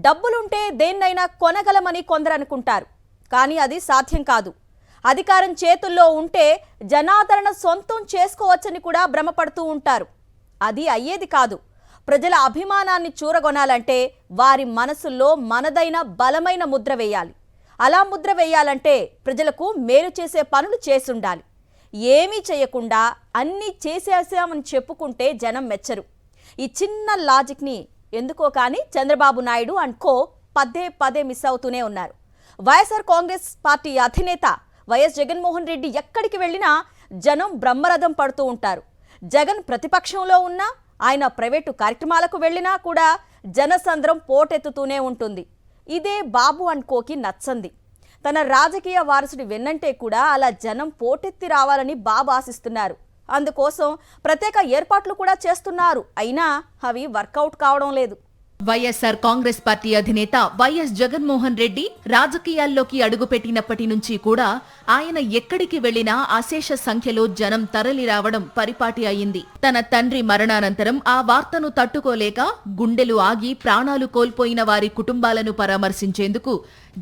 డబ్బులుంటే దేన్నైనా కొనగలమని కొందరనుకుంటారు. కానీ అది సాధ్యం కాదు. అధికారం చేతుల్లో ఉంటే జనాదరణ సొంతం చేసుకోవచ్చని కూడా భ్రమపడుతూ ఉంటారు. అది అయ్యేది కాదు. ప్రజల అభిమానాన్ని చూరగొనాలంటే వారి మనసుల్లో మనదైన బలమైన ముద్ర వేయాలి. అలా ముద్ర వేయాలంటే ప్రజలకు మేలు చేసే పనులు చేసుండాలి. ఏమీ చేయకుండా అన్నీ చేసేసామని చెప్పుకుంటే జనం మెచ్చరు. ఈ చిన్న లాజిక్ని ఎందుకో కానీ చంద్రబాబు నాయుడు అండ్ కో పదే మిస్ అవుతూనే ఉన్నారు. వైఎస్ఆర్ కాంగ్రెస్ పార్టీ అధినేత వైఎస్ జగన్మోహన్ రెడ్డి ఎక్కడికి వెళ్ళినా జనం బ్రహ్మరథం పడుతూ ఉంటారు. జగన్ ప్రతిపక్షంలో ఉన్నా, ఆయన ప్రైవేటు కార్యక్రమాలకు వెళ్ళినా కూడా జనసంద్రం పోటెత్తుతూనే ఉంటుంది. ఇదే బాబు అండ్ కోకి నచ్చంది. తన రాజకీయ వారసుడి వెన్నంటే కూడా అలా జనం పోటెత్తి రావాలని బాబు ఆశిస్తున్నారు. అందుకోసం ప్రత్యేక ఏర్పాట్లు కూడా చేస్తున్నారు. అయినా అవి వర్కౌట్ కావడం లేదు. వైఎస్ఆర్ కాంగ్రెస్ పార్టీ అధినేత వైఎస్ జగన్మోహన్ రెడ్డి రాజకీయాల్లోకి అడుగుపెట్టినప్పటి నుంచి కూడా ఆయన ఎక్కడికి వెళ్లినా అశేష సంఖ్యలో జనం తరలి రావడం పరిపాటి అయింది. తన తండ్రి మరణానంతరం ఆ వార్తను తట్టుకోలేక గుండెలు ఆగి ప్రాణాలు కోల్పోయిన వారి కుటుంబాలను పరామర్శించేందుకు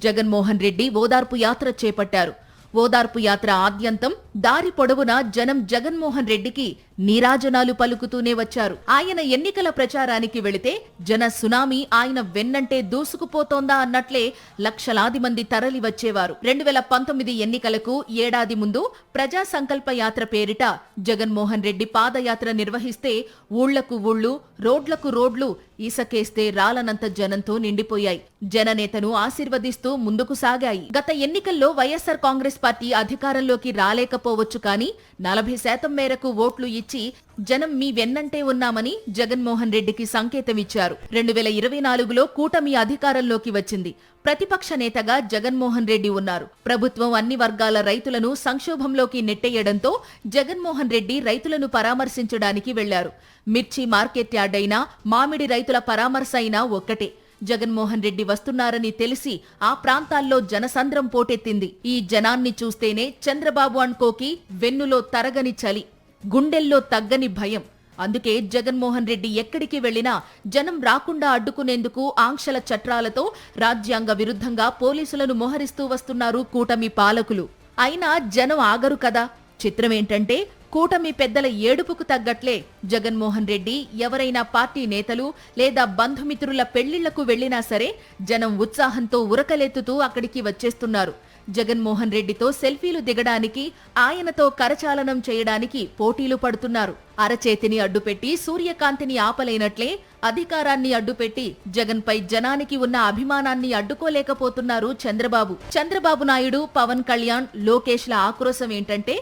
జగన్మోహన్ రెడ్డి ఓదార్పు యాత్ర చేపట్టారు. ఓదార్పు యాత్ర ఆద్యంతం దారి పొడవునా జనం జగన్మోహన్ రెడ్డికి నీరాజనాలు పలుకుతూనే వచ్చారు. ఆయన ఎన్నికల ప్రచారానికి వెళితే జన సునామీ ఆయన వెన్నంటే దూసుకుపోతోందా అన్నట్లే లక్షలాది మంది తరలి వచ్చేవారు. 2019 ఎన్నికలకు ఏడాది ముందు ప్రజా సంకల్ప యాత్ర పేరిట జగన్మోహన్ రెడ్డి పాదయాత్ర నిర్వహిస్తే ఊళ్లకు ఊళ్లు, రోడ్లకు రోడ్లు ఈసకేస్తే రాలనంత జనంతో నిండిపోయాయి. జననేతను ఆశీర్వదిస్తూ ముందుకు సాగాయి. గత ఎన్నికల్లో వైఎస్ఆర్ కాంగ్రెస్ పార్టీ అధికారంలోకి రాలేకపోవచ్చు, కానీ 40% మేరకు ఓట్లు ఇచ్చి జనం మీ వెన్నంటే ఉన్నామని జగన్మోహన్ రెడ్డికి సంకేతమిచ్చారు. 2024లో కూటమి అధికారంలోకి వచ్చింది. ప్రతిపక్ష నేతగా జగన్మోహన్ రెడ్డి ఉన్నారు. ప్రభుత్వం అన్ని వర్గాల రైతులను సంక్షోభంలోకి నెట్టేయడంతో జగన్మోహన్ రెడ్డి రైతులను పరామర్శించడానికి వెళ్లారు. మిర్చి మార్కెట్ యార్డ్ అయినా, మామిడి రైతుల పరామర్శ అయినా ఒక్కటే. జగన్మోహన్ రెడ్డి వస్తున్నారని తెలిసి ఆ ప్రాంతాల్లో జనసంద్రం పోటెత్తింది. ఈ జనాన్ని చూస్తేనే చంద్రబాబు అండ్ కోకి వెన్నులో తరగని చలి, గుండెల్లో తగ్గని భయం. అందుకే జగన్మోహన్ రెడ్డి ఎక్కడికి వెళ్లినా జనం రాకుండా అడ్డుకునేందుకు ఆంక్షల చట్టాలతో రాజ్యాంగ విరుద్ధంగా పోలీసులను మోహరిస్తూ వస్తున్నారు కూటమి పాలకులు. అయినా జనం ఆగరు కదా. చిత్రమేంటంటే కూటమి పెద్దల ఏడుపుకు తగ్గట్లే జగన్మోహన్ రెడ్డి ఎవరైనా పార్టీ నేతలు లేదా బంధుమిత్రుల పెళ్లిళ్లకు వెళ్లినా సరే జనం ఉత్సాహంతో ఉరకలెత్తుతూ అక్కడికి వచ్చేస్తున్నారు. జగన్మోహన్ రెడ్డితో సెల్ఫీలు దిగడానికి, ఆయనతో కరచాలనం చేయడానికి పోటీలు పడుతున్నారు. అరచేతిని అడ్డుపెట్టి సూర్యకాంతిని ఆపలేనట్లే అధికారాన్ని అడ్డుపెట్టి జగన్పై జనానికి ఉన్న అభిమానాన్ని అడ్డుకోలేకపోతున్నారు చంద్రబాబు నాయుడు, పవన్ కళ్యాణ్, లోకేష్ల ఆక్రోశం ఏంటంటే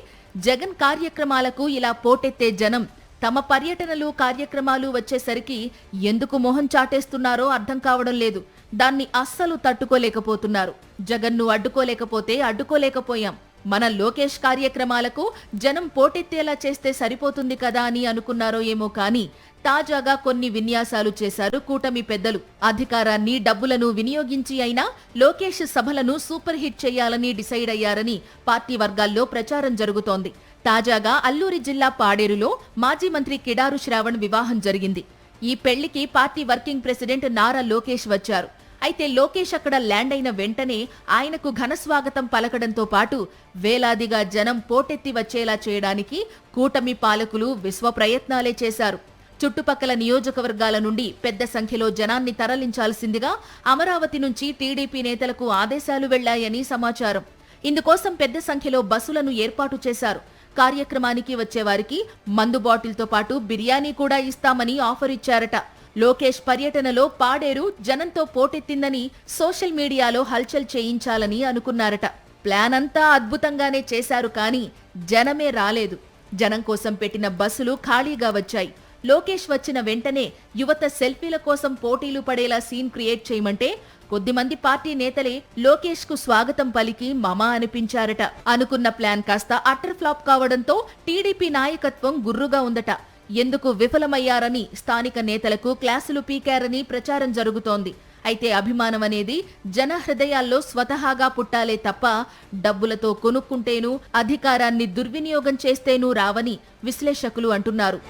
జగన్ కార్యక్రమాలకు ఇలా పోటెత్తే జనం తమ పర్యటనలు, కార్యక్రమాలు వచ్చేసరికి ఎందుకు మొహం చాటేస్తున్నారో అర్థం కావడం లేదు. దాన్ని అస్సలు తట్టుకోలేకపోతున్నారు. జగన్ను అడ్డుకోలేకపోతే అడ్డుకోలేకపోయాం, మన లోకేష్ కార్యక్రమాలకు జనం పోటెత్తేలా చేస్తే సరిపోతుంది కదా అని అనుకున్నారో ఏమో, కానీ తాజాగా కొన్ని విన్యాసాలు చేశారు కూటమి పెద్దలు. అధికారాన్ని, డబ్బులను వినియోగించి అయినా లోకేష్ సభలను సూపర్ హిట్ చేయాలని డిసైడ్ అయ్యారని పార్టీ వర్గాల్లో ప్రచారం జరుగుతోంది. తాజాగా అల్లూరి జిల్లా పాడేరులో మాజీ మంత్రి కిడారు శ్రావణ్ వివాహం జరిగింది. ఈ పెళ్లికి party working president Nara Lokesh వచ్చారు. అయితే లోకేష్ అక్కడ ల్యాండ్ అయిన వెంటనే ఆయనకు ఘనస్వాగతం పలకడంతో పాటు వేలాదిగా జనం పోటెత్తి వచ్చేలా చేయడానికి కూటమి పాలకులు విశ్వ ప్రయత్నాలే చేశారు. చుట్టుపక్కల నియోజకవర్గాల నుండి పెద్ద సంఖ్యలో జనాన్ని తరలించాల్సిందిగా అమరావతి నుంచి టీడీపీ నేతలకు ఆదేశాలు వెళ్లాయని సమాచారం. ఇందుకోసం పెద్ద సంఖ్యలో బస్సులను ఏర్పాటు చేశారు. కార్యక్రమానికి వచ్చేవారికి మందు బాటిల్తో పాటు బిర్యానీ కూడా ఇస్తామని ఆఫర్ ఇచ్చారట. లోకేష్ పర్యటనలో పాడేరు జనంతో పోటెత్తిందని సోషల్ మీడియాలో హల్చల్ చేయించాలని అనుకున్నారట. ప్లాన్ అంతా అద్భుతంగానే చేశారు, కానీ జనమే రాలేదు. జనం కోసం పెట్టిన బస్సులు ఖాళీగా వచ్చాయి. లోకేష్ వచ్చిన వెంటనే యువత సెల్ఫీల కోసం పోటీలు పడేలా సీన్ క్రియేట్ చేయమంటే కొద్దిమంది పార్టీ నేతలే లోకేష్ కు స్వాగతం పలికి మమా అనిపించారట. అనుకున్న ప్లాన్ కాస్త అటర్ ఫ్లాప్ కావడంతో టీడీపీ నాయకత్వం గుర్రుగా ఉందట. ఎందుకు విఫలమయ్యారని స్థానిక నేతలకు క్లాసులు పీకారని ప్రచారం జరుగుతోంది. అయితే అభిమానం అనేది జన హృదయాల్లో స్వతహాగా పుట్టాలే తప్ప డబ్బులతో కొనుక్కుంటేనూ, అధికారాన్ని దుర్వినియోగం చేస్తేనూ రావని విశ్లేషకులు అంటున్నారు.